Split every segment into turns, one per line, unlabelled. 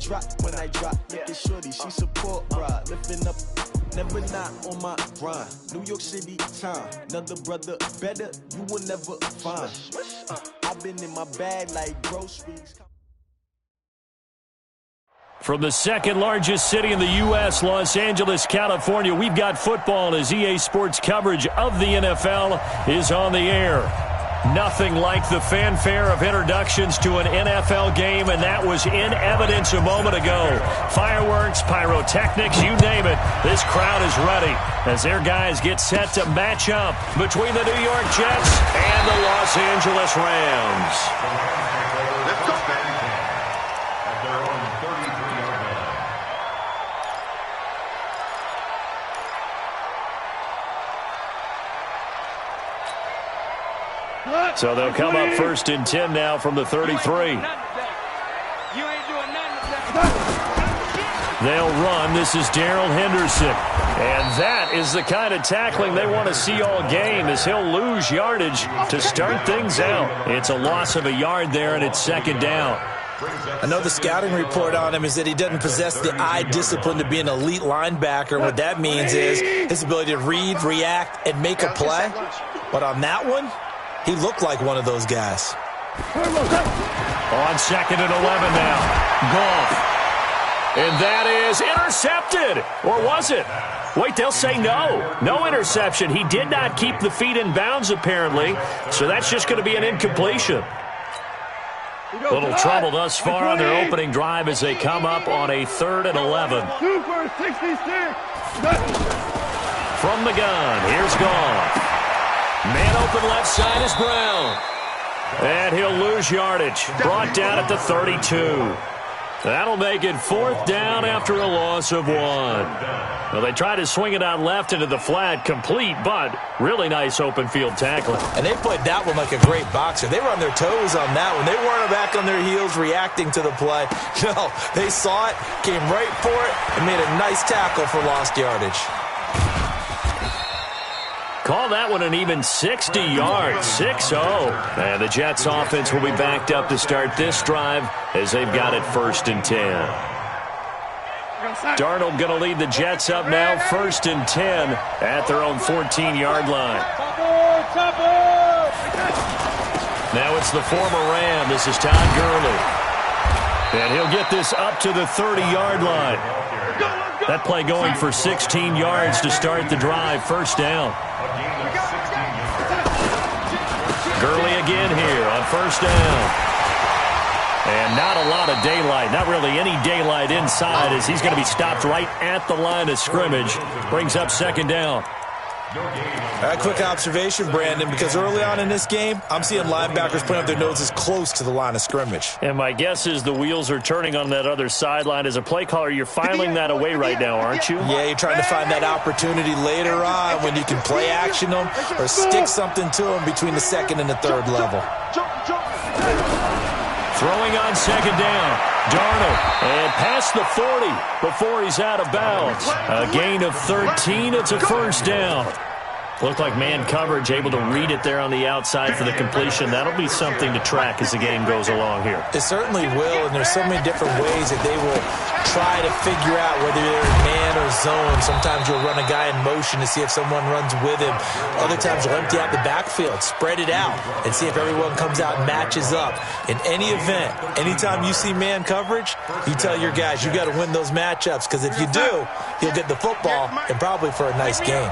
drop, when I drop, look at shorty, she support ride, lifting up, never not on my grind. New York City time, another brother better, you will never find. I've been in my bag like groceries.
From the second largest city in the U.S., Los Angeles, California, we've got football as EA Sports coverage of the NFL is on the air. Nothing like the fanfare of introductions to an NFL game, and that was in evidence a moment ago. Fireworks, pyrotechnics, you name it. This crowd is ready as their guys get set to match up between the New York Jets and the Los Angeles Rams.
Let's go.
So they'll come up first and 10 now from the 33. They'll run. This is Darrell Henderson. And that is the kind of tackling they want to see all game, as he'll lose yardage to start things out. It's a loss of a yard there, and it's second down.
I know the scouting report on him is that he doesn't possess the eye discipline to be an elite linebacker. What that means is his ability to read, react, and make a play. But on that one, he looked like one of those guys.
On second and 11 now. Goff. And that is intercepted. Or was it? Wait, they'll say no. No interception. He did not keep the feet in bounds, apparently. So that's just going to be an incompletion. Little trouble thus far on their opening drive as they come up on a 3rd and 11. From the gun, here's Goff. Man open left side is Brown. And he'll lose yardage. Brought down at the 32. That'll make it 4th down after a loss of 1. Well, they tried to swing it out left into the flat, complete, but really nice open field tackling.
And they played that one like a great boxer. They were on their toes on that one. They weren't back on their heels reacting to the play. No, they saw it, came right for it, and made a nice tackle for lost yardage.
Call that one an even 60 yards, 6-0. And the Jets offense will be backed up to start this drive as they've got it 1st and 10. Darnold going to lead the Jets up now, 1st and 10 at their own 14-yard line. Now it's the former Ram. This is Todd Gurley. And he'll get this up to the 30-yard line. That play going for 16 yards to start the drive, 1st down. Gurley again here on 1st down. And not a lot of daylight, not really any daylight inside, as he's going to be stopped right at the line of scrimmage. Brings up 2nd down.
A quick observation, Brandon, because early on in this game, I'm seeing linebackers putting up their noses close to the line of scrimmage.
And my guess is the wheels are turning on that other sideline. As a play caller, you're filing that away right now, aren't you?
Yeah, you're trying to find that opportunity later on when you can play action them or stick something to them between the 2nd and the 3rd level.
Throwing on 2nd down. Darnold, and past the 40 before he's out of bounds. A gain of 13. It's a 1st down. Looked like man coverage, able to read it there on the outside for the completion. That'll be something to track as the game goes along here.
It certainly will, and there's so many different ways that they will try to figure out whether they're in man or zone. Sometimes you'll run a guy in motion to see if someone runs with him. Other times you'll empty out the backfield, spread it out, and see if everyone comes out and matches up. In any event, anytime you see man coverage, you tell your guys you got to win those matchups, because if you do, you'll get the football and probably for a nice game.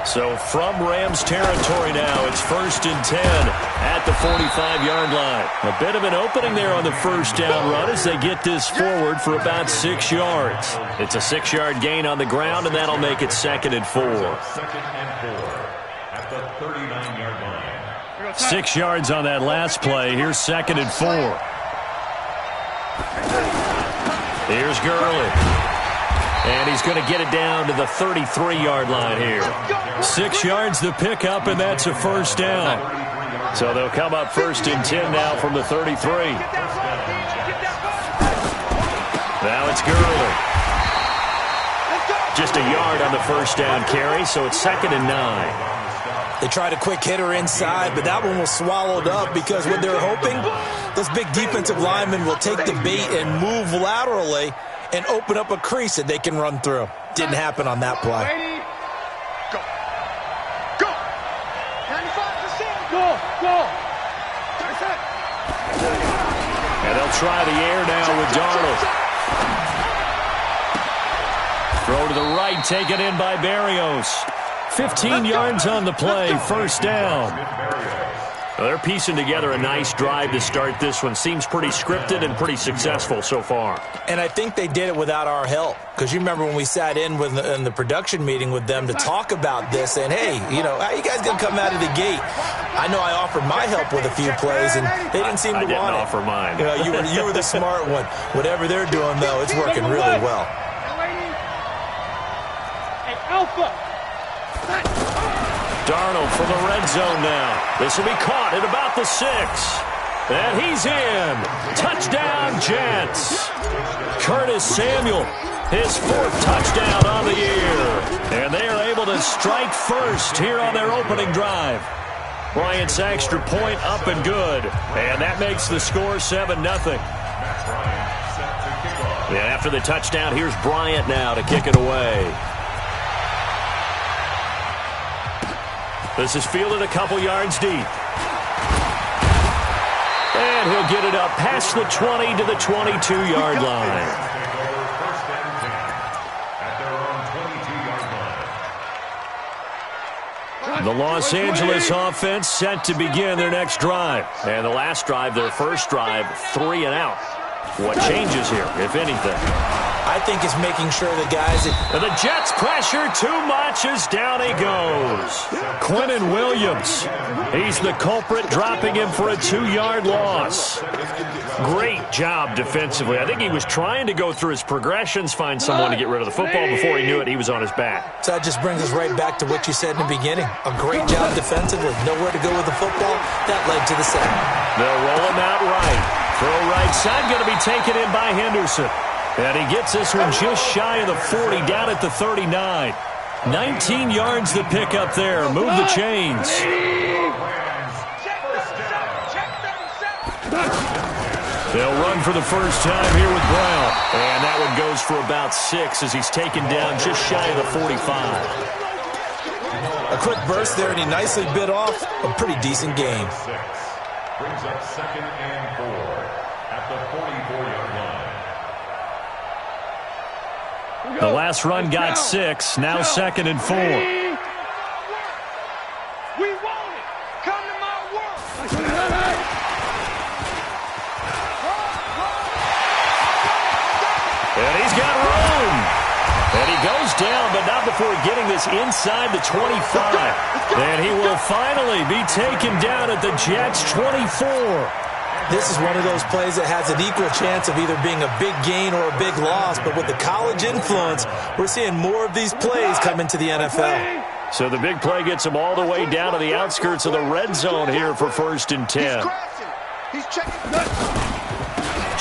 So from Rams territory now, it's 1st and 10 at the 45-yard line. A bit of an opening there on the 1st down run as they get this forward for about 6 yards. It's a 6-yard gain on the ground, and that'll make it 2nd and 4. 6 yards on that last play. Here's 2nd and 4. Here's Gurley. And he's going to get it down to the 33-yard line here. 6 yards the pickup, and that's a 1st down. So they'll come up 1st and 10 now from the 33. Now it's Gurley. Just a yard on the 1st down carry, so it's 2nd and 9.
They tried a quick hitter inside, but that one was swallowed up because what they're hoping, this big defensive lineman will take the bait and move laterally and open up a crease that they can run through. Didn't happen on that play.
Go. Go. 95%. Go.
And they'll try the air now with Darnold. Throw to the right, taken in by Berrios. 15 yards on the play, first down. Well, they're piecing together a nice drive to start this one. Seems pretty scripted and pretty successful so far.
And I think they did it without our help. Because you remember when we sat in the production meeting with them to talk about this, and hey, you know, how you guys going to come out of the gate? I know I offered my help with a few plays, and they didn't seem to want it.
I didn't offer mine.
You know, you were the smart one. Whatever they're doing, though, it's working really well.
Alpha.
Darnold for the red zone now. This will be caught at about the 6. And he's in. Touchdown, Jets. Curtis Samuel, his 4th touchdown on the year. And they are able to strike first here on their opening drive. Bryant's extra point up and good. And that makes the score 7-0. Yeah, after the touchdown, here's Bryant now to kick it away. This is fielded a couple yards deep. And he'll get it up past the 20 to the 22-yard line. The Los Angeles offense set to begin their next drive. And the last drive, their first drive, 3 and out. What changes here, if anything?
I think it's making sure the guys...
And the Jets pressure too much as down he goes. Quinnen Williams. He's the culprit, dropping him for a 2-yard loss. Great job defensively. I think he was trying to go through his progressions, find someone to get rid of the football. Before he knew it, he was on his back.
So that just brings us right back to what you said in the beginning. A great job defensively. Nowhere to go with the football. That led to the sack.
They'll roll him out right. Throw right side, going to be taken in by Henderson. And he gets this one just shy of the 40, down at the 39. 19 yards to pick up there. Move the chains. They'll run for the first time here with Brown. And that one goes for about 6 as he's taken down just shy of the 45.
A quick burst there, and he nicely bit off a pretty decent game.
Brings up 2nd and 4 at the 44-yard line.
The last run got 6, now 2nd and 4.
We want it. Come to my work.
And he's got room. And he goes down, but not before getting this inside the 25. And he will finally be taken down at the Jets' 24.
This is one of those plays that has an equal chance of either being a big gain or a big loss. But with the college influence, we're seeing more of these plays come into the NFL.
So the big play gets him all the way down to the outskirts of the red zone here for 1st and 10.
He's checking.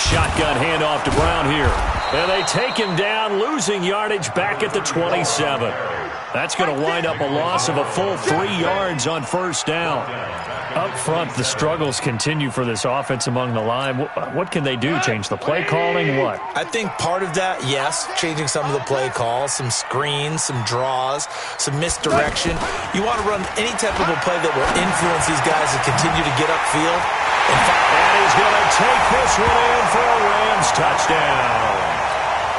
Shotgun handoff to Brown here. And they take him down, losing yardage back at the 27. That's going to wind up a loss of a full 3 yards on 1st down. Up front, the struggles continue for this offense among the line. What can they do? Change the play calling? What?
I think part of that, yes, changing some of the play calls, some screens, some draws, some misdirection. You want to run any type of a play that will influence these guys to continue to get upfield.
And he's going to take this one in for a Rams touchdown.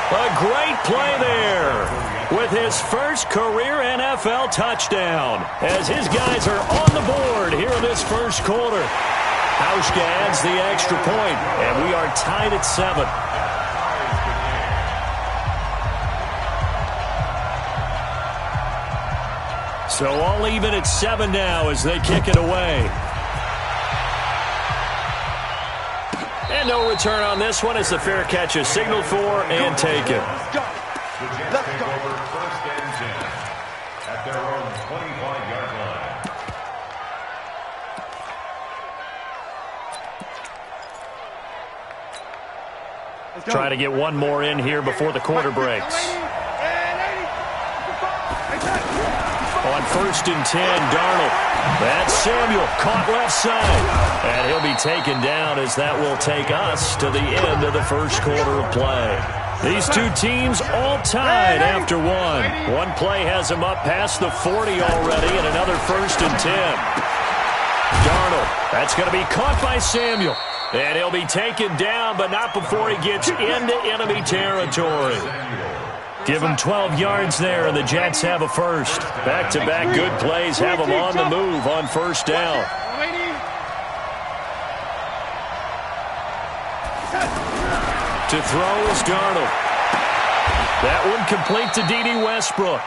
A great play there with his first career NFL touchdown as his guys are on the board here in this first quarter. Hauschka adds the extra point, and we are tied at 7. So all even at 7 now as they kick it away. And no return on this one as the fair catch is signaled for and taken.
The Jets take over 1st and 10 at their own 25-yard line.
Try to get one more in here before the quarter breaks. on 1st and 10. Darnold. That's Samuel, caught left side. And he'll be taken down as that will take us to the end of the first quarter of play. These two teams all tied after one. One play has them up past the 40 already, and another 1st and 10. Darnold, that's going to be caught by Samuel. And he'll be taken down, but not before he gets into enemy territory. Give him 12 yards there, and the Jets have a first. Back-to-back good plays have them on the move on 1st down. To throw is Darnold. That one complete to Dede Westbrook.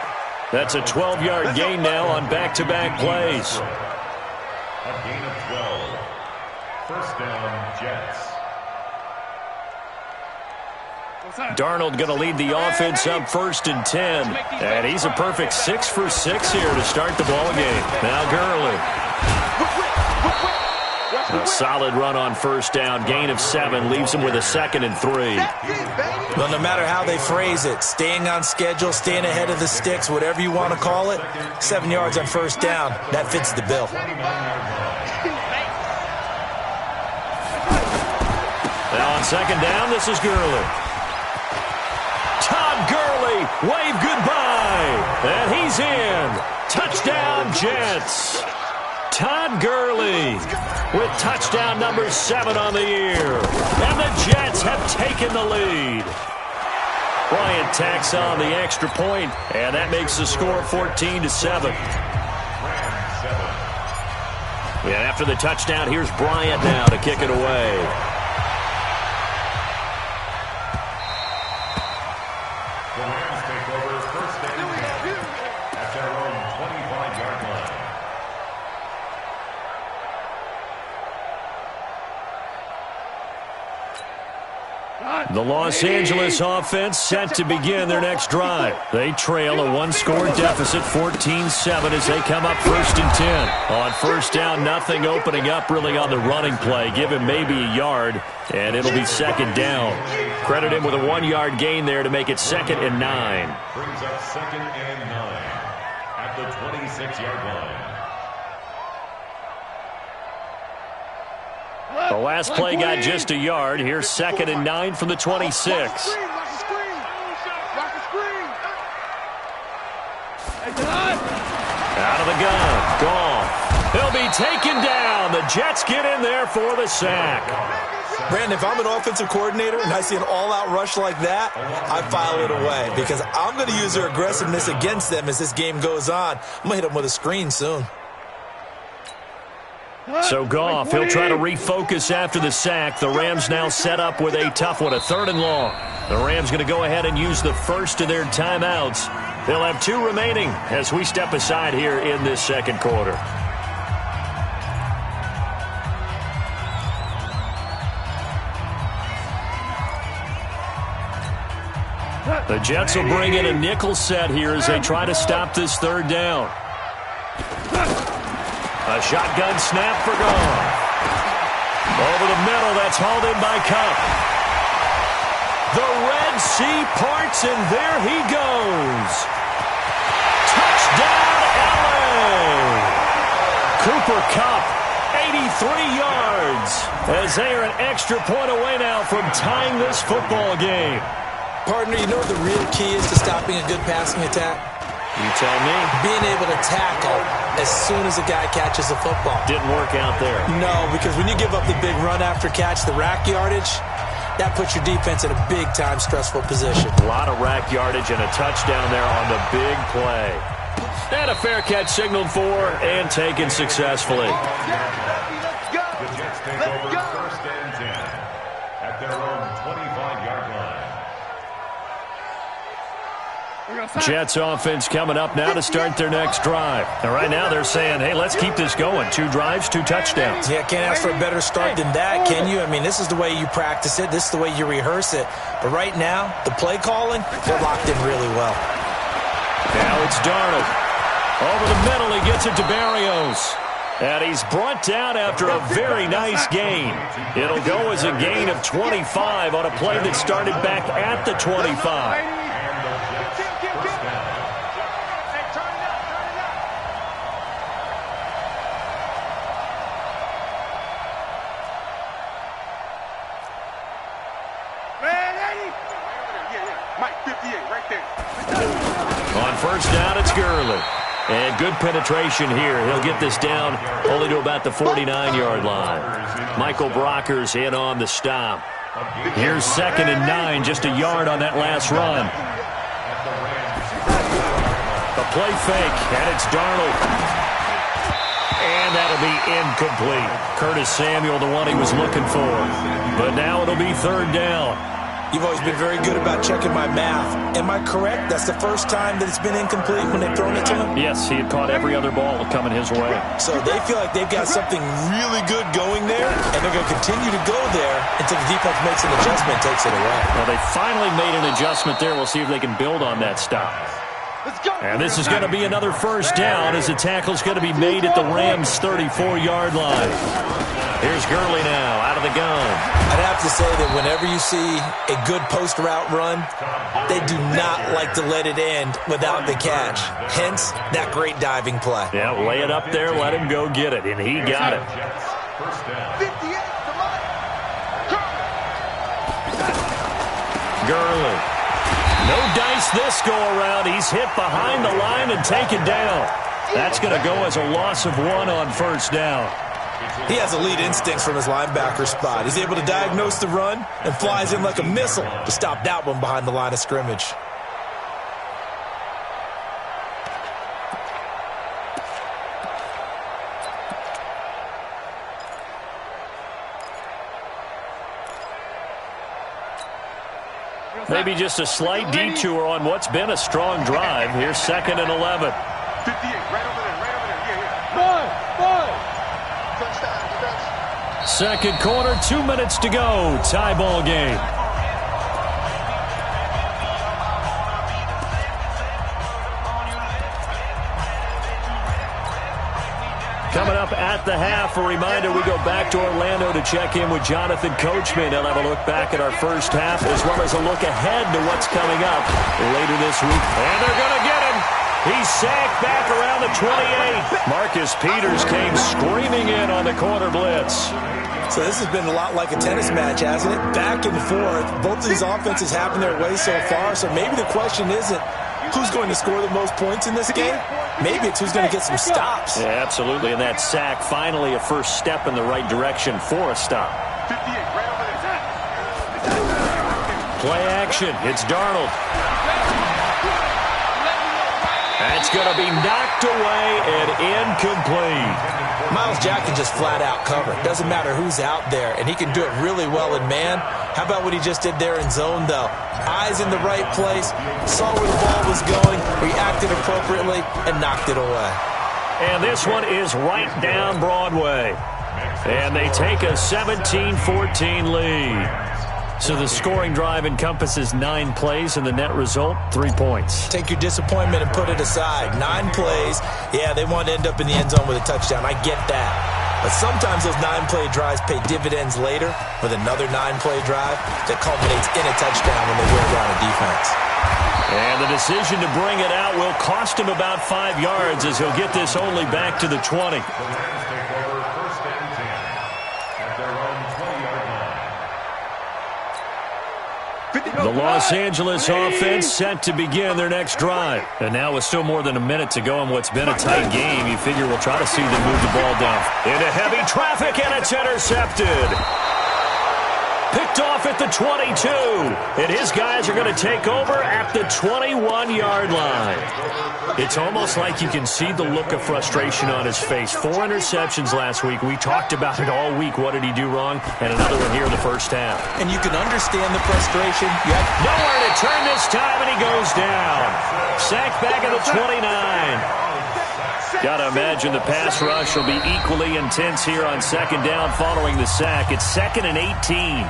That's a 12-yard gain now on back-to-back plays.
A gain of 12. 1st down, Jets.
Darnold going to lead the offense up 1st and 10. And he's a perfect 6 for 6 here to start the ball game. Now Gurley. A solid run on 1st down. Gain of 7 leaves him with a 2nd and 3.
Well, no matter how they phrase it, staying on schedule, staying ahead of the sticks, whatever you want to call it, 7 yards on 1st down, that fits the bill.
Now on 2nd down, this is Gurley. Todd Gurley, wave goodbye. And he's in. Touchdown, Jets. Todd Gurley with touchdown number 7 on the year. And the Jets have taken the lead. Bryant tacks on the extra point, and that makes the score 14-7. And after the touchdown, here's Bryant now to kick it away. The Los Angeles offense set to begin their next drive. They trail a one-score deficit, 14-7, as they come up 1st and 10. On 1st down, nothing opening up really on the running play. Give him maybe a yard, and it'll be 2nd down. Credit him with a 1-yard gain there to make it 2nd and 9.
Brings up 2nd and 9 at the 26-yard line.
The last play got just a yard. Here's 2nd and 9 from the 26. Out of the gun. Goff. He'll be taken down. The Jets get in there for the sack.
Brandon, if I'm an offensive coordinator and I see an all-out rush like that, I file it away because I'm going to use their aggressiveness against them as this game goes on. I'm going to hit them with a screen soon.
So Goff, he'll try to refocus after the sack. The Rams now set up with a tough one, a 3rd and long. The Rams going to go ahead and use the first of their timeouts. They'll have 2 remaining as we step aside here in this 2nd quarter. The Jets will bring in a nickel set here as they try to stop this 3rd down. A shotgun snap for Goff. Over the middle, that's hauled in by Cup. The Red Sea parts, and there he goes. Touchdown, LA! Cooper Kupp, 83 yards, as they are an extra point away now from tying this football game.
Partner, you know what the real key is to stopping a good passing attack?
You tell me.
Being able to tackle as soon as a guy catches a football.
Didn't work out there.
No, because when you give up the big run after catch, the rack yardage, that puts your defense in a big-time stressful position.
A lot of rack yardage and a touchdown there on the big play. And a fair catch signaled for and taken successfully.
The Jets take over 1st and 10 at their own 25-yard line.
Jets offense coming up now to start their next drive. And right now they're saying, hey, let's keep this going. 2 drives, 2 touchdowns.
Yeah, can't ask for a better start than that, can you? I mean, this is the way you practice it. This is the way you rehearse it. But right now, the play calling, they're locked in really well.
Now it's Darnold. Over the middle, he gets it to Barrios. And he's brought down after a very nice gain. It'll go as a gain of 25 on a play that started back at the 25.
Mike, 58, right there.
On first down, it's Gurley. And good penetration here. He'll get this down only to about the 49-yard line. Michael Brockers in on the stop. Here's 2nd and 9, just a yard on that last run. The play fake, and it's Darnold. And that'll be incomplete. Curtis Samuel, the one he was looking for. But now it'll be 3rd down.
You've always been very good about checking my math. Am I correct? That's the first time that it's been incomplete when they've thrown it to him?
Yes, he had caught every other ball coming his way.
So they feel like they've got something really good going there, and they're going to continue to go there until the defense makes an adjustment and takes it away.
Well, they finally made an adjustment there. We'll see if they can build on that stop. And this is going to be another first down as the tackle's going to be made at the Rams' 34-yard line. Here's Gurley now, out of the gun.
I'd have to say that whenever you see a good post route run, they do not like to let it end without the catch. Hence, that great diving play.
Yeah, lay it up there, let him go get it, and he got it. Gurley. No dice this go-around. He's hit behind the line and taken down. That's going to go as a loss of 1 on first down.
He has elite instincts from his linebacker spot. He's able to diagnose the run and flies in like a missile to stop that one behind the line of scrimmage.
Maybe just a slight detour on what's been a strong drive. Here's 2nd and 11.
58, right over there. Yeah. Touchdown.
Second quarter, 2 minutes to go. Tie ball game. Coming up at the half, a reminder, we go back to Orlando to check in with Jonathan Coachman. He'll have a look back at our first half as well as a look ahead to what's coming up later this week. And they're going to get him. He's sacked back around the 28. Marcus Peters came screaming in on the corner blitz.
So this has been a lot like a tennis match, hasn't it? Back and forth. Both of these offenses having their way so far. So maybe the question isn't who's going to score the most points in this game. Maybe it's who's going to get some stops.
Yeah, absolutely. And that sack, finally a first step in the right direction for a stop.
58, right over there.
Play action. It's Darnold. That's going to be knocked away and incomplete.
Myles Jack can just flat out cover. Doesn't matter who's out there, and he can do it really well in man. How about what he just did there in zone, though? Eyes in the right place, saw where the ball was going, reacted appropriately, and knocked it away.
And this one is right down Broadway. And they take a 17-14 lead. So the scoring drive encompasses 9 plays, and the net result, 3 points.
Take your disappointment and put it aside. 9 plays, yeah, they want to end up in the end zone with a touchdown. I get that. But sometimes those 9-play drives pay dividends later with another 9-play drive that culminates in a touchdown when they wear down a defense.
And the decision to bring it out will cost him about 5 yards as he'll get this only back to the 20. The Los Angeles offense set to begin their next drive. And now with still more than a minute to go in what's been a tight game, you figure we'll try to see them move the ball down into heavy traffic, and it's intercepted. Picked off at the 22. And his guys are going to take over at the 21-yard line. It's almost like you can see the look of frustration on his face. 4 interceptions last week. We talked about it all week. What did he do wrong? And another one here in the first half.
And you can understand the frustration.
You have nowhere to turn this time, and he goes down. Sacked back at the 29. Got to imagine the pass rush will be equally intense here on second down following the sack. It's 2nd and 18.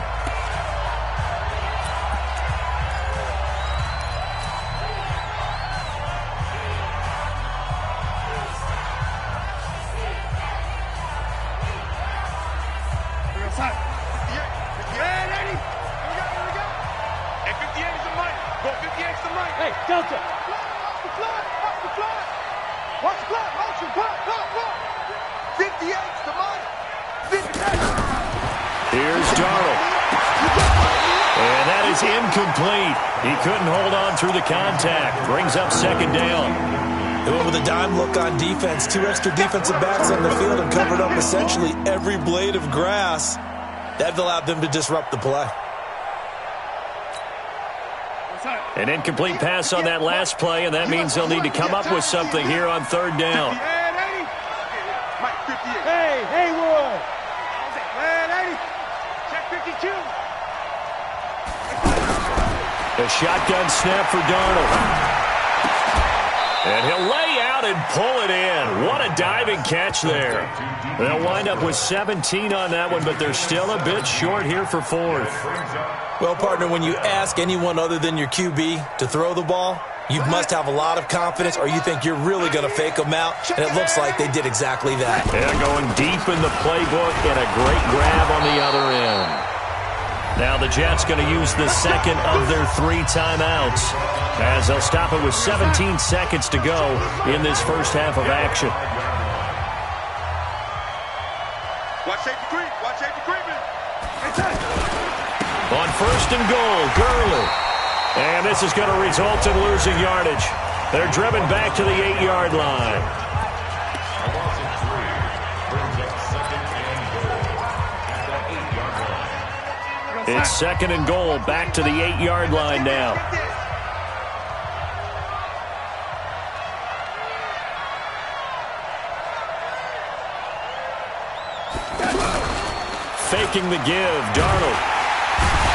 is incomplete. He couldn't hold on through the contact. Brings up second down.
They went with a dime look on defense. 2 extra defensive backs on the field and covered up essentially every blade of grass. That allowed them to disrupt the play.
An incomplete pass on that last play, and that means they'll need to come up with something here on third down.
Hey, Haywood. Check 52.
A shotgun snap for Darnold. And he'll lay out and pull it in. What a diving catch there. They'll wind up with 17 on that one, but they're still a bit short here for fourth.
Well, partner, when you ask anyone other than your QB to throw the ball, you must have a lot of confidence, or you think you're really going to fake them out, and it looks like they did exactly that.
Yeah, going deep in the playbook and a great grab on the other end. Now the Jets going to use the second of their 3 timeouts, as they'll stop it with 17 seconds to go in this first half of action.
Watch safety creep. Watch safety creeping.
On first and goal, Gurley. And this is going to result in losing yardage. They're driven back to the 8-yard line.
A loss of 3 brings up second and goal at the 8-yard line.
It's second and goal, back to the 8-yard line now. Faking the give, Darnold.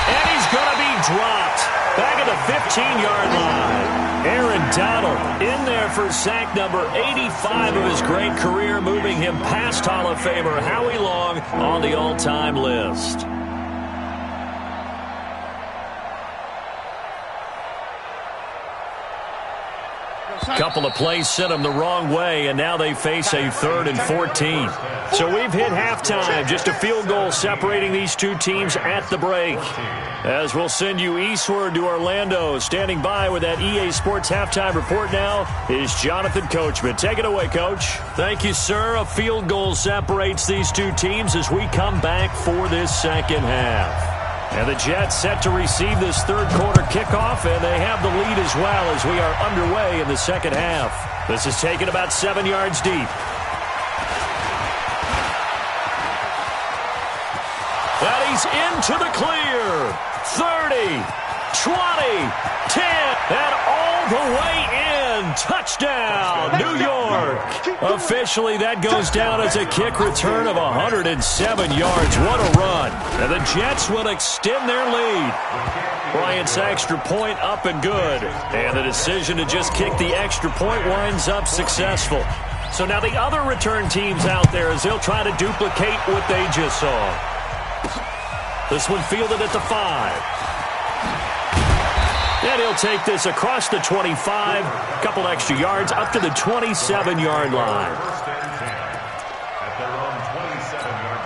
And he's going to be dropped. Back at the 15-yard line. Aaron Donald in there for sack number 85 of his great career, moving him past Hall of Famer Howie Long on the all-time list. Couple of plays sent them the wrong way, and now they face a 3rd and 14. So we've hit halftime, just a field goal separating these two teams at the break. As we'll send you eastward to Orlando, standing by with that EA Sports halftime report now is Jonathan Coachman. Take it away, Coach. Thank you, sir. A field goal separates these two teams as we come back for this second half. And the Jets set to receive this third quarter kickoff, and they have the lead as well as we are underway in the second half. This is taken about 7 yards deep. And he's into the clear. 30, 20, 10, and all the way in. Touchdown, New York. Officially, that goes down as a kick return of 107 yards. What a run. And the Jets will extend their lead. Bryant's extra point up and good. And the decision to just kick the extra point winds up successful. So now the other return teams out there, as they'll try to duplicate what they just saw. This one fielded at the 5. And he'll take this across the 25, a couple extra yards, up to the 27-yard line.
First and 10 at their own 27-yard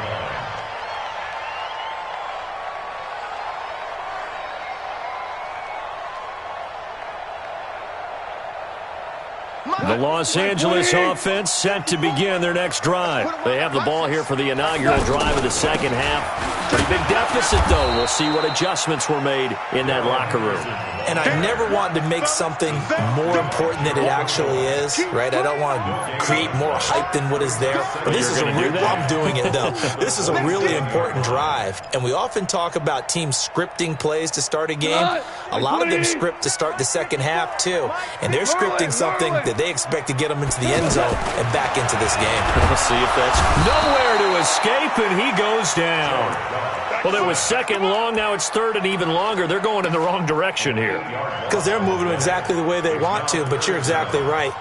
line.
The Los Angeles offense set to begin their next drive. They have the ball here for the inaugural drive of the second half. Pretty big deficit, though. We'll see what adjustments were made in that locker room.
And I never want to make something more important than it actually is, right? I don't want to create more hype than what is there. But this is I'm doing it, though. This is a really important drive. And we often talk about teams scripting plays to start a game. A lot of them script to start the second half, too. And they're scripting something that they expect to get them into the end zone and back into this game.
Let's see if that's nowhere to escape, and he goes down. Well, it was second long. Now it's third and even longer. They're going in the wrong direction here.
Because they're moving them exactly the way they want to, but you're exactly right.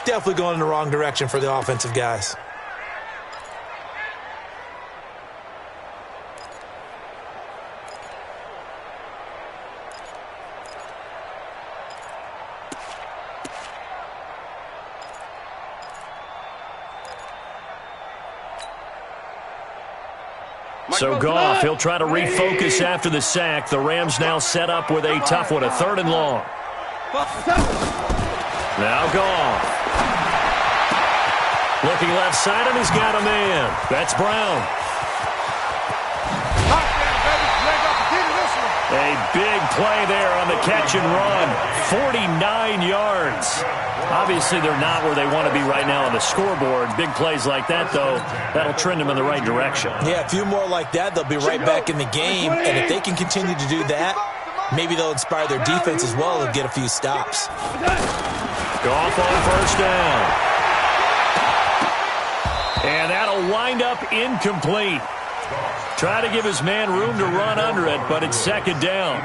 Definitely going in the wrong direction for the offensive guys.
So Goff, he'll try to refocus after the sack. The Rams now set up with a tough one, a 3rd and long. Now Goff. Looking left side, and he's got a man. That's Brown. A big play there on the catch and run. 49 yards. Obviously, they're not where they want to be right now on the scoreboard. Big plays like that, though, that'll trend them in the right direction.
Yeah, a few more like that, they'll be right back in the game. And if they can continue to do that, maybe they'll inspire their defense as well to get a few stops.
Goff on first down. And that'll wind up incomplete. Try to give his man room to run under it, but it's second down.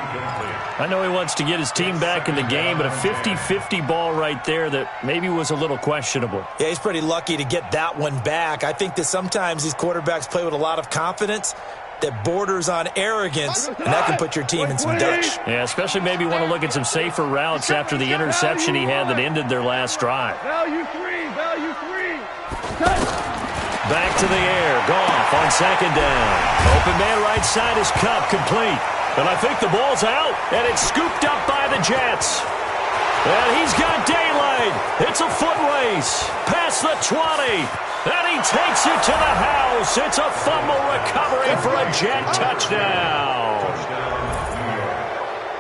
I know he wants to get his team back in the game, but a 50-50 ball right there that maybe was a little questionable.
Yeah, he's pretty lucky to get that one back. I think that sometimes these quarterbacks play with a lot of confidence that borders on arrogance, and that can put your team in some dutch.
Yeah, especially maybe want to look at some safer routes after the interception he had that ended their last drive.
Value three.
Back to the air. Goff on second down. Open man right side is Cup, complete. And I think the ball's out, and it's scooped up by the Jets. And he's got daylight. It's a foot race. Past the 20. And he takes it to the house. It's a fumble recovery for a Jet touchdown.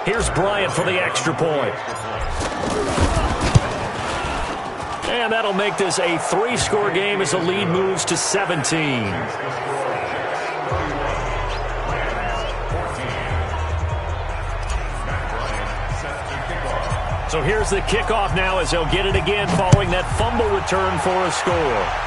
Here's Bryant for the extra point. And that'll make this a 3-score game as the lead moves to 17. So here's the kickoff now as they'll get it again following that fumble return for a score.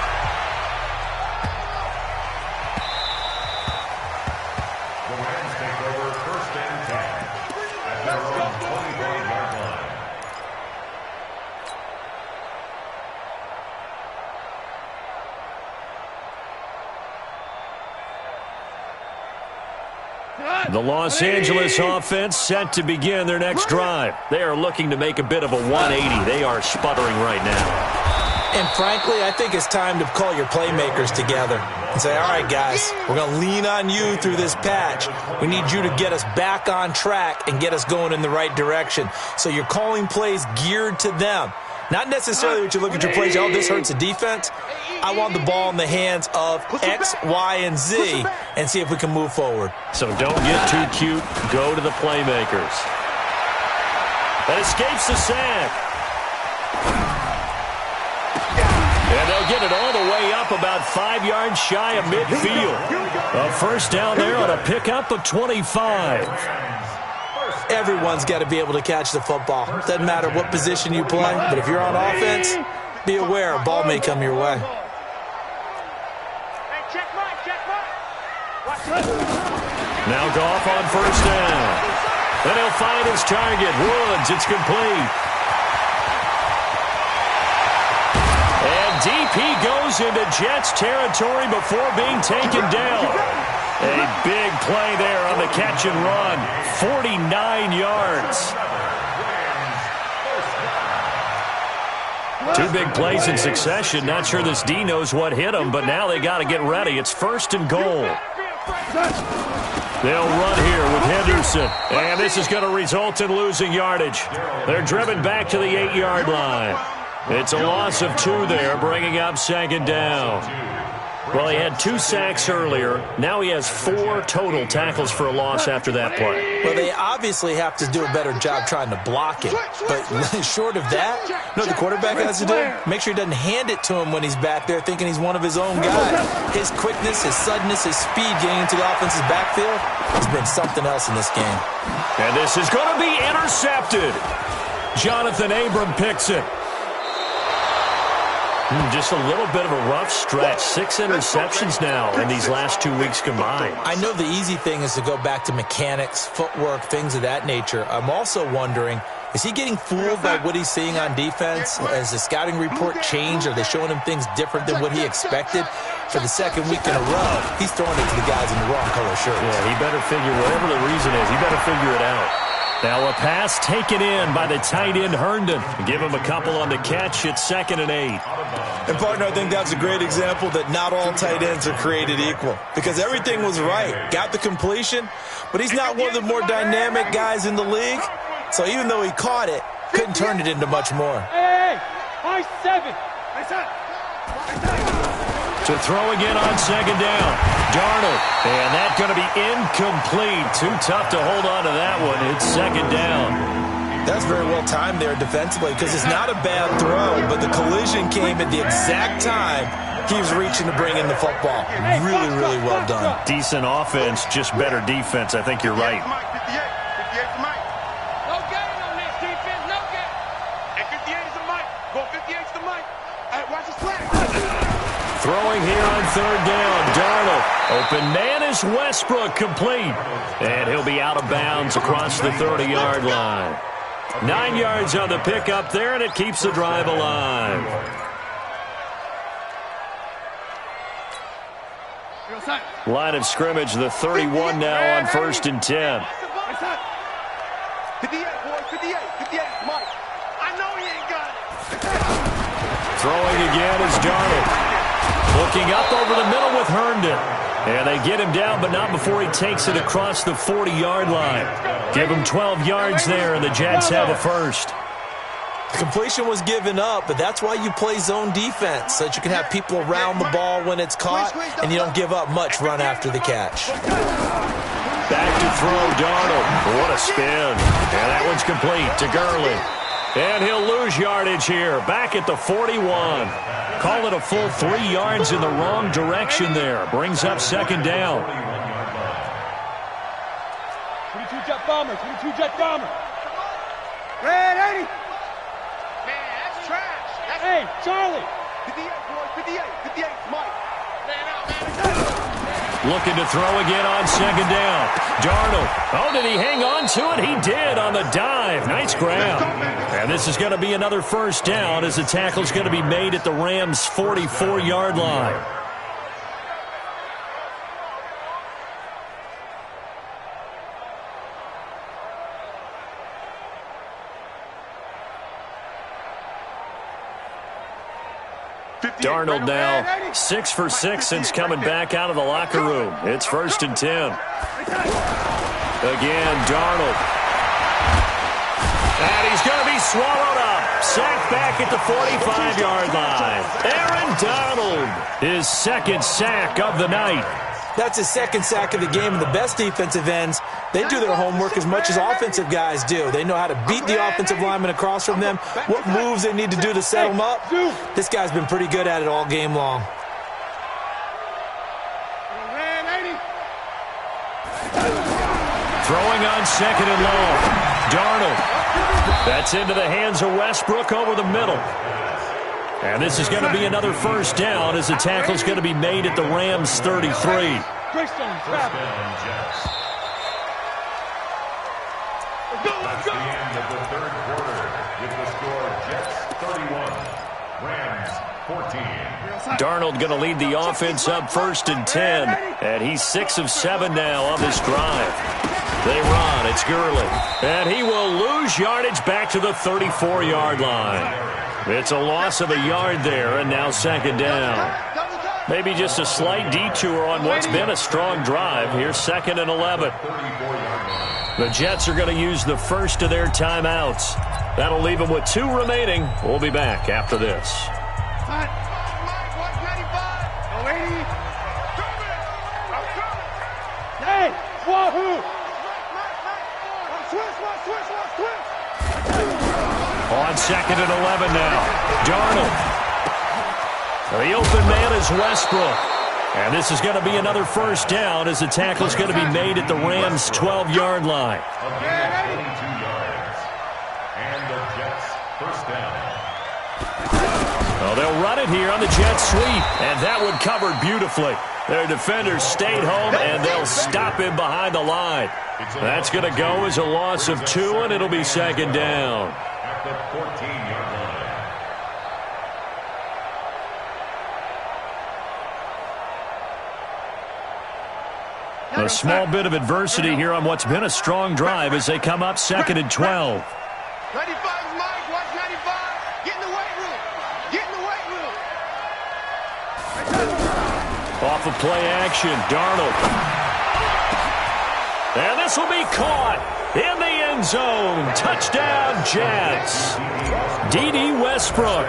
The Los Angeles offense set to begin their next drive. They are looking to make a bit of a 180. They are sputtering right now.
And frankly, I think it's time to call your playmakers together and say, all right, guys, we're going to lean on you through this patch. We need you to get us back on track and get us going in the right direction. So you're calling plays geared to them. Not necessarily what you look at your plays, oh, this hurts the defense. I want the ball in the hands of X, Y, and Z and see if we can move forward.
So don't get too cute. Go to the playmakers. That escapes the sack. And they'll get it all the way up about 5 yards shy of midfield. A first down there on a pickup of 25.
Everyone's got to be able to catch the football. Doesn't matter what position you play, but if you're on offense, be aware a ball may come your way.
Now Goff on first down. Then he'll find his target. Woods, it's complete. And DP goes into Jets territory before being taken down. A big play there on the catch and run. 49 yards. 2 big plays in succession. Not sure this D knows what hit him, but now they got to get ready. It's first and goal. They'll run here with Henderson. And this is going to result in losing yardage. They're driven back to the 8-yard line. It's a loss of 2 there, bringing up second down. Well, he had 2 sacks earlier. Now he has 4 total tackles for a loss after that play.
Well, they obviously have to do a better job trying to block it. But short of that, you know what the quarterback has to do? Make sure he doesn't hand it to him when he's back there thinking he's one of his own guys. His quickness, his suddenness, his speed getting into the offense's backfield has been something else in this game.
And this is going to be intercepted. Jonathan Abram picks it. Just a little bit of a rough stretch. 6 interceptions now in these last 2 weeks combined.
I know the easy thing is to go back to mechanics, footwork, things of that nature. I'm also wondering, is he getting fooled by what he's seeing on defense? Has the scouting report changed? Are they showing him things different than what he expected? For the second week in a row, he's throwing it to the guys in the wrong color shirts.
Yeah, he better figure, whatever the reason is, he better figure it out. Now a pass taken in by the tight end Herndon. Give him a couple on the catch. It's 2nd and 8.
And, partner, I think that's a great example that not all tight ends are created equal. Because everything was right. Got the completion, but he's not one of the more dynamic guys in the league. So even though he caught it, couldn't turn it into much more.
Hey, I 7.
To throw again on second down. Darnold. And that's going to be incomplete. Too tough to hold on to that one. It's second down.
That's very well timed there defensively because it's not a bad throw, but the collision came at the exact time he was reaching to bring in the football. Really, really well done.
Decent offense, just better defense. I think you're right.
58 to Mike. No gain on this defense, no gain. And 58 is to Mike. Go 58 to Mike. Hey, watch his flag.
Throwing here on third down. Darnold. Open man is Westbrook, complete. And he'll be out of bounds across the 30-yard line. 9 yards on the pickup there, and it keeps the drive alive. Line of scrimmage, the 31 now on 1st and 10.
58, boys, 58. 58 is Mike. I know he ain't got it.
Throwing again is Darnold. Looking up over the middle with Herndon. And they get him down, but not before he takes it across the 40-yard line. Give him 12 yards there, and the Jets have a first.
The completion was given up, but that's why you play zone defense, so that you can have people around the ball when it's caught, and you don't give up much run after the catch.
Back to throw, Darnold. What a spin. And that one's complete to Gurley. And he'll lose yardage here, back at the 41. Call it a full 3 yards in the wrong direction there. Brings up second down.
22 jet bomber, 22 jet bomber. Red 80. Man, that's trash. Hey, Charlie. 58, boys, 58. 58, Mike. Man out, man.
Looking to throw again on second down. Darnold. Oh, did he hang on to it? He did on the dive. Nice grab. And this is going to be another first down as the tackle's going to be made at the Rams' 44-yard line. Darnold now 6 for 6 since coming back out of the locker room. It's 1st and 10. Again, Darnold. And he's going to be swallowed up. Sacked back at the 45-yard line. Aaron Donald, his second sack of the night.
That's his second sack of the game, and the best defensive ends, they do their homework as much as offensive guys do. They know how to beat the offensive lineman across from them, what moves they need to do to set them up. This guy's been pretty good at it all game long.
Throwing on second and long. Darnold. That's into the hands of Westbrook over the middle. And this is going to be another first down as the tackle's going to be made at the Rams' 33.
First down, Jets. That's the end of the third quarter with the score Jets 31, Rams 14.
Darnold going to lead the offense up 1st and 10. And he's 6 of 7 now on this drive. They run. It's Gurley. And he will lose yardage back to the 34-yard line. It's a loss of a yard there, and now second down. Maybe just a slight detour on what's been a strong drive. Here's 2nd and 11. The Jets are going to use the first of their timeouts. That'll leave them with 2 remaining. We'll be back after this.
Hey, wahoo!
On 2nd and 11 now. Darnold. The open man is Westbrook. And this is going to be another first down as the tackle's going to be made at the Rams' 12-yard line.
22 yards. And the Jets first down.
Well, they'll run it here on the jet sweep. And that one covered beautifully. Their defenders stayed home, and they'll stop him behind the line. That's going to go as a loss of 2, and it'll be second down.
At the 14-yard line.
A small bit of adversity here on what's been a strong drive as they come up 2nd and 12.
95 is Mike. Watch 95. Get in the weight room. Get in the weight room.
Off of play action, Darnold. And this will be caught in the end zone. Touchdown, Jets. Dede Westbrook,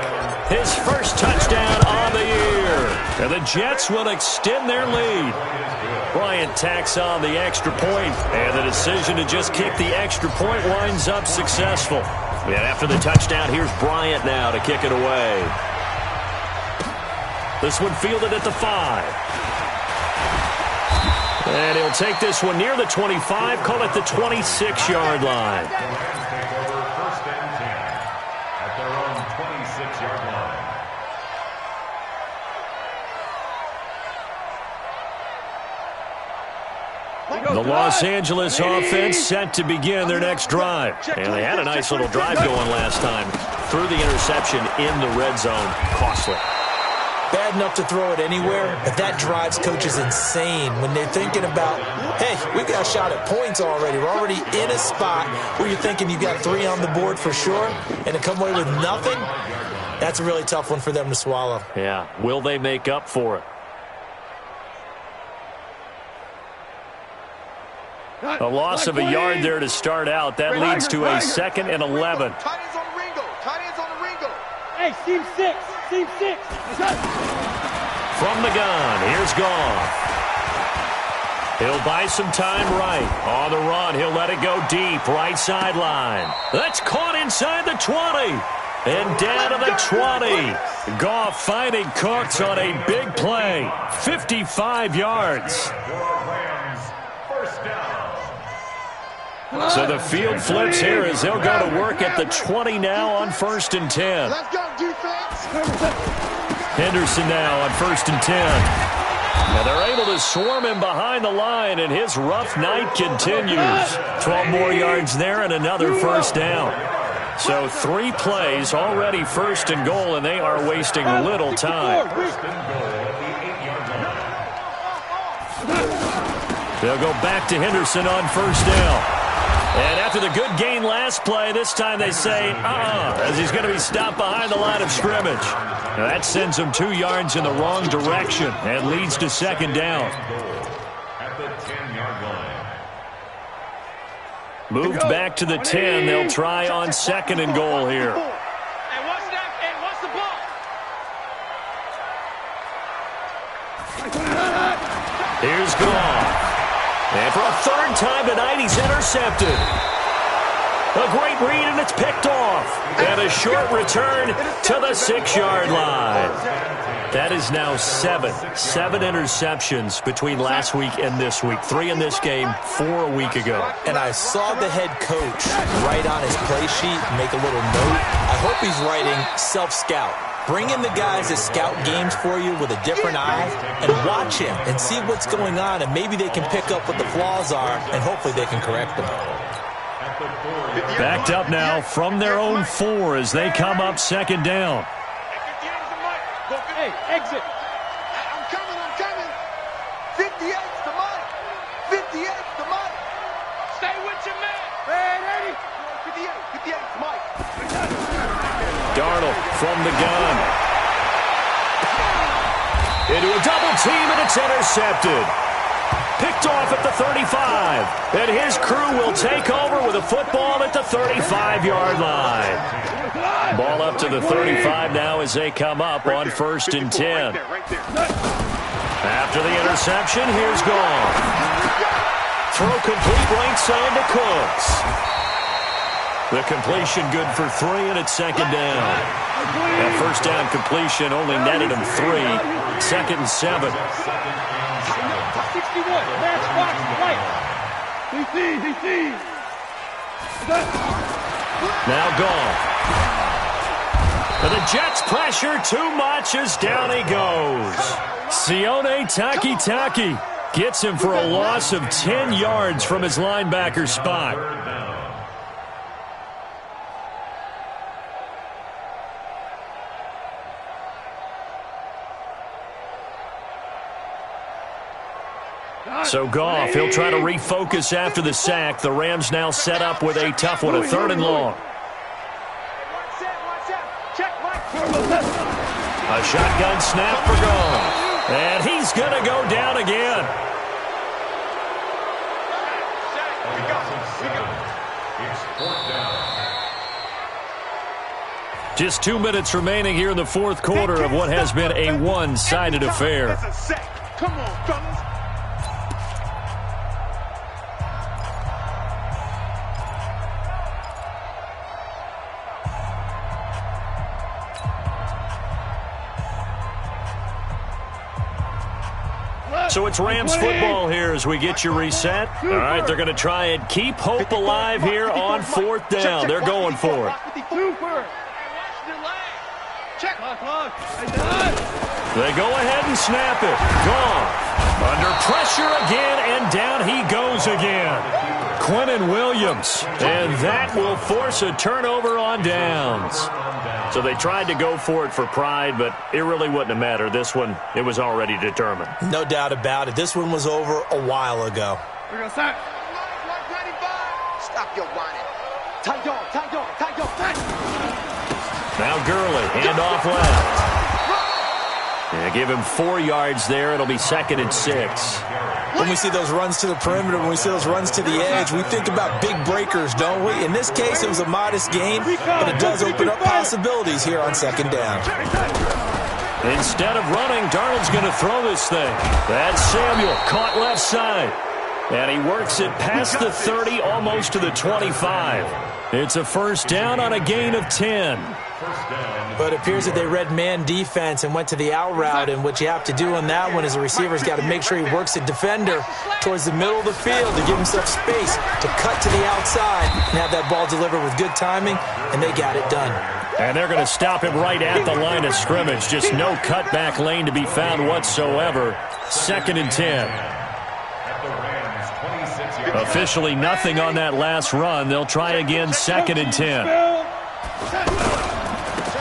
his first touchdown on the year. And the Jets will extend their lead. Bryant tacks on the extra point, and the decision to just kick the extra point winds up successful. And after the touchdown, here's Bryant now to kick it away. This one fielded at the 5. And he'll take this one near the 25, call it the 26-yard line.
Take over 1st and 10 at their own 26-yard line.
The Los Angeles offense set to begin their next drive. And they had a nice little drive going last time. Threw the interception in the red zone. Costly.
Bad enough to throw it anywhere, but that drives coaches insane when they're thinking about, hey, we got a shot at points already. We're already in a spot where you're thinking you got 3 on the board for sure, and to come away with nothing, that's a really tough one for them to swallow.
Yeah, will they make up for it? A loss of a yard there to start out. That leads to a 2nd and 11.
Tight ends on the Ringo. Tight ends on the Ringo. Hey, team 6. Team 6.
From the gun, here's Goff. He'll buy some time right. On the run, he'll let it go deep. Right sideline. That's caught inside the 20. And down to the 20. Goff finding Cooks on a big play. 55 yards. So the field flips here as they'll go to work at the 20 now on 1st and 10.
Let's go, defense.
Henderson now on 1st and 10. And they're able to swarm him behind the line, and his rough night continues. 12 more yards there and another first down. So 3 plays, already 1st and goal, and they are wasting little time. They'll go back to Henderson on 1st down. And after the good gain last play, this time they say, as he's going to be stopped behind the line of scrimmage. Now that sends him 2 yards in the wrong direction and leads to 2nd down.
At the 10-yard line.
Moved back to the 10. They'll try on 2nd and goal here.
And what's that? And what's the ball?
Here's Goff. And for a 3rd time tonight, he's intercepted. A great read, and it's picked off. And a short return to the 6-yard line. That is now 7 interceptions between last week and this week. 3 in this game, 4 a week ago.
And I saw the head coach write on his play sheet, make a little note. I hope he's writing self-scout. Bring in the guys that scout games for you with a different eye and watch him and see what's going on, and maybe they can pick up what the flaws are, and hopefully they can correct them.
Backed up now from their own 4 as they come up 2nd down.
Hey, exit. I'm coming. 58's the Mike. 58's the Mike. Stay with your man. Hey, 58's Mike.
Darnold from the gun. Into a double team, and it's intercepted. Picked off at the 35. And his crew will take over with a football at the 35-yard line. Ball up to the 35 now as they come up on 1st and 10. After the interception, here's Goff. Throw complete right side to Cooks. The completion good for 3, and it's 2nd down. That 1st down completion only netted him 3. 2nd and 7.
61, match box, right. DC.
Now Goff. And the Jets pressure too much as down he goes. Sione Takitaki gets him for a loss of 10 yards from his linebacker spot. So Goff, he'll try to refocus after the sack. The Rams now set up with a tough one, a 3rd and long. A shotgun snap for Goff. And he's going to go down again.
It's 4th down.
Just 2 minutes remaining here in the fourth quarter of what has been a one-sided affair.
Come on, fellas.
So it's Rams football here as we get you reset. All right, they're going to try and keep hope alive here on 4th down. They're going for it. They go ahead and snap it. Gone. Under pressure again, and down he goes again. Quinnen Williams. And that will force a turnover on downs. So they tried to go for it for pride, but it really wouldn't have mattered. This one, it was already determined.
No doubt about it. This one was over a while ago.
We're going to start.
Stop your whining. Tight dog.
Now Gurley, handoff left. Yeah, give him 4 yards there. It'll be 2nd and 6.
When we see those runs to the perimeter, when we see those runs to the edge, we think about big breakers, don't we? In this case, it was a modest gain, but it does open up possibilities here on 2nd down.
Instead of running, Darnold's going to throw this thing. That's Samuel, caught left side. And he works it past the 30, almost to the 25. It's a 1st down on a gain of 10.
But it appears that they read man defense and went to the out route, and what you have to do on that one is the receiver's got to make sure he works the defender towards the middle of the field to give himself space to cut to the outside and have that ball delivered with good timing, and they got it done.
And they're going to stop him right at the line of scrimmage. Just no cutback lane to be found whatsoever. 2nd and 10. Officially nothing on that last run. They'll try again, 2nd and 10.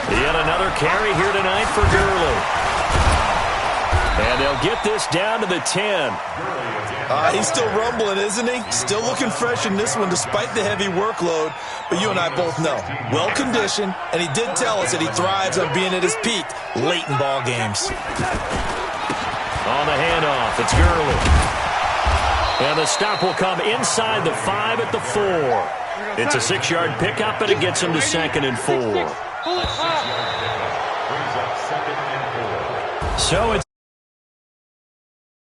Yet another carry here tonight for Gurley. And they'll get this down to the 10.
He's still rumbling, isn't he? Still looking fresh in this one despite the heavy workload. But you and I both know, well-conditioned, and he did tell us that he thrives on being at his peak late in ball games.
On the handoff, it's Gurley. And the stop will come inside the 5 at the 4. It's a 6-yard pickup, and it gets him to 2nd and 4. So it's